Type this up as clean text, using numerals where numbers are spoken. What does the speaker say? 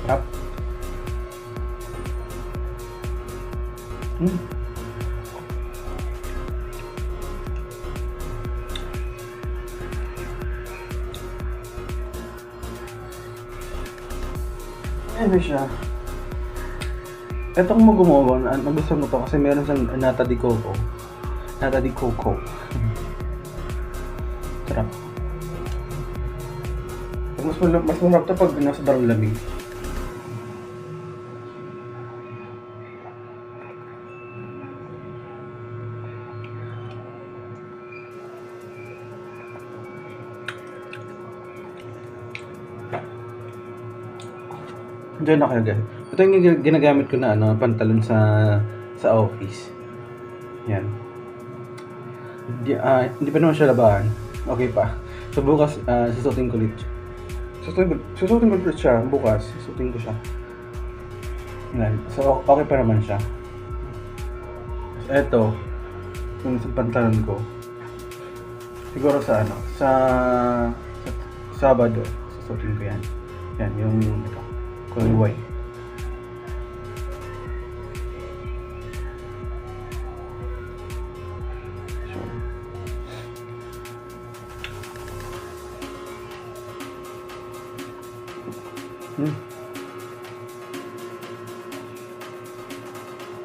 Sarap. Ano siya? Etong mo gumawa, nagustuhan mo to kasi meron siyang nata de coco. Nata de coco. Sarap. Mas masarap to pag nasa darong lamig. Diyan na kayo guys. Ito yung ginagamit ko na pantalon sa office. Yan. Hindi pa naman siya labahan. Okay pa. So bukas susutin ko ulit. Susutin ko ulit siya bukas. Susutin ko siya. Yan. So okay pa naman siya. Ito yung sa pantalon ko. Siguro sa Sabado susutin ko yan. Yan yung ito. Kulay white. So,